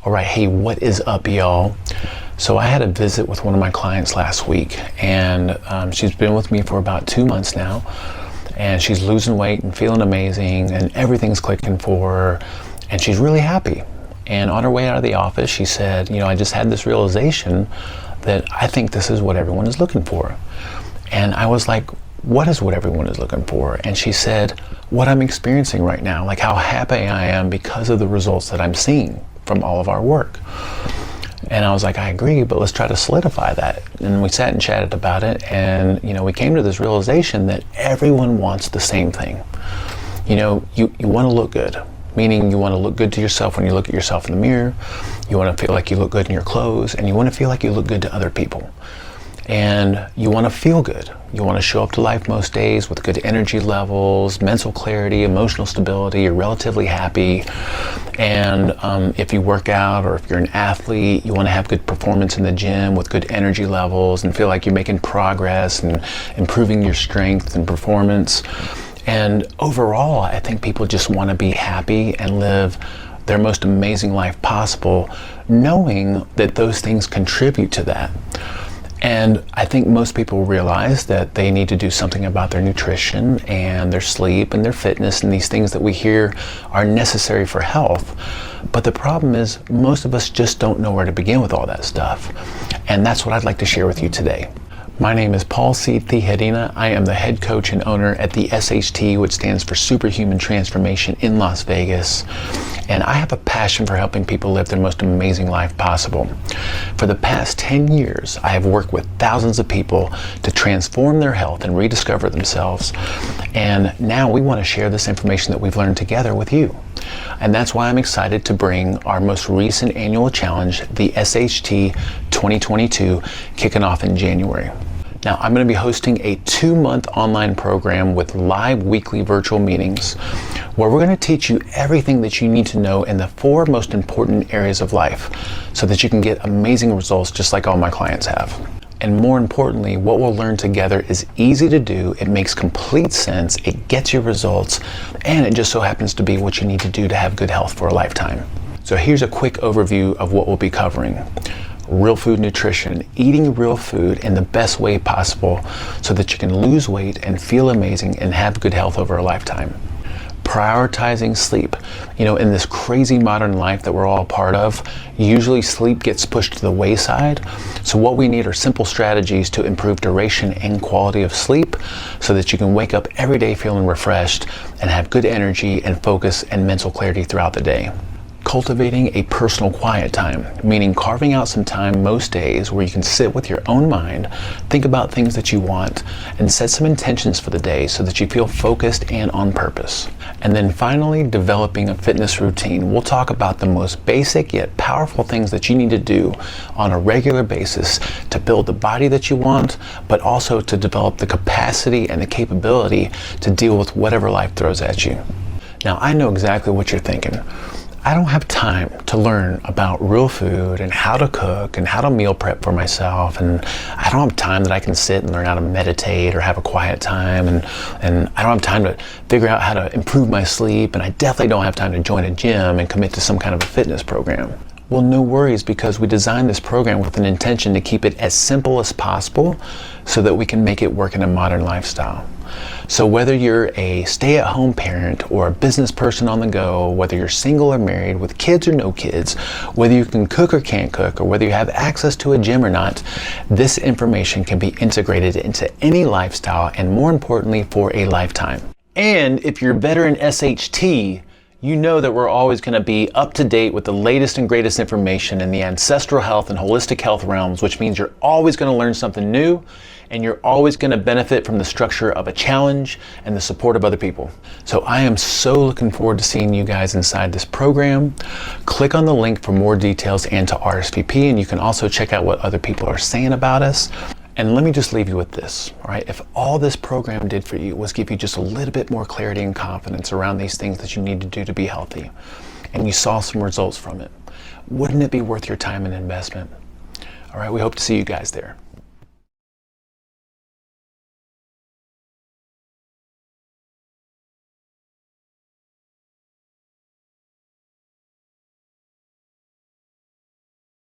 All right, hey, what is up, y'all? So I had a visit with one of my clients last week, and she's been with me for about 2 months now, and she's losing weight and feeling amazing, and everything's clicking for her, and she's really happy. And on her way out of the office, she said, I just had this realization that I think this is what everyone is looking for. And I was like, what is what everyone is looking for? And she said, what I'm experiencing right now, like how happy I am because of the results that I'm seeing from all of our work. And I was like, I agree, but let's try to solidify that. And we sat and chatted about it, and we came to this realization that everyone wants the same thing. You want to look good, meaning you want to look good to yourself when you look at yourself in the mirror. You want to feel like you look good in your clothes, and you want to feel like you look good to other people. And you want to feel good. You want to show up to life most days with good energy levels, mental clarity, emotional stability. You're relatively happy. And if you work out or if you're an athlete, you want to have good performance in the gym with good energy levels and feel like you're making progress and improving your strength and performance. And overall, I think people just want to be happy and live their most amazing life possible, knowing that those things contribute to that. And I think most people realize that they need to do something about their nutrition and their sleep and their fitness and these things that we hear are necessary for health. But the problem is most of us just don't know where to begin with all that stuff. And that's what I'd like to share with you today. My name is Paul C. Tijerina. I am the head coach and owner at the SHT, which stands for SuperHuman Transformation in Las Vegas. And I have a passion for helping people live their most amazing life possible. For the past 10 years, I have worked with thousands of people to transform their health and rediscover themselves. And now we want to share this information that we've learned together with you. And that's why I'm excited to bring our most recent annual challenge, the SHT 2022, kicking off in January. Now, I'm going to be hosting a 2-month online program with live weekly virtual meetings where we're going to teach you everything that you need to know in the 4 most important areas of life so that you can get amazing results just like all my clients have. And more importantly, what we'll learn together is easy to do, it makes complete sense, it gets you results, and it just so happens to be what you need to do to have good health for a lifetime. So here's a quick overview of what we'll be covering. Real food nutrition, eating real food in the best way possible so that you can lose weight and feel amazing and have good health over a lifetime. Prioritizing sleep. In this crazy modern life that we're all a part of, usually sleep gets pushed to the wayside. So what we need are simple strategies to improve duration and quality of sleep so that you can wake up every day feeling refreshed and have good energy and focus and mental clarity throughout the day. Cultivating a personal quiet time, meaning carving out some time most days where you can sit with your own mind, think about things that you want, and set some intentions for the day so that you feel focused and on purpose. And then finally, developing a fitness routine. We'll talk about the most basic yet powerful things that you need to do on a regular basis to build the body that you want, but also to develop the capacity and the capability to deal with whatever life throws at you. Now, I know exactly what you're thinking. I don't have time to learn about real food and how to cook and how to meal prep for myself, and I don't have time that I can sit and learn how to meditate or have a quiet time, and I don't have time to figure out how to improve my sleep, and I definitely don't have time to join a gym and commit to some kind of a fitness program. Well, no worries, because we designed this program with an intention to keep it as simple as possible so that we can make it work in a modern lifestyle. So whether you're a stay-at-home parent or a business person on the go, whether you're single or married, with kids or no kids, whether you can cook or can't cook, or whether you have access to a gym or not, this information can be integrated into any lifestyle, and more importantly, for a lifetime. And if you're a veteran SHT, you know that we're always going to be up to date with the latest and greatest information in the ancestral health and holistic health realms, which means you're always going to learn something new, and you're always going to benefit from the structure of a challenge and the support of other people. So I am so looking forward to seeing you guys inside this program. Click on the link for more details and to RSVP, and you can also check out what other people are saying about us. And let me just leave you with this, all right? If all this program did for you was give you just a little bit more clarity and confidence around these things that you need to do to be healthy, and you saw some results from it, wouldn't it be worth your time and investment? All right, we hope to see you guys there.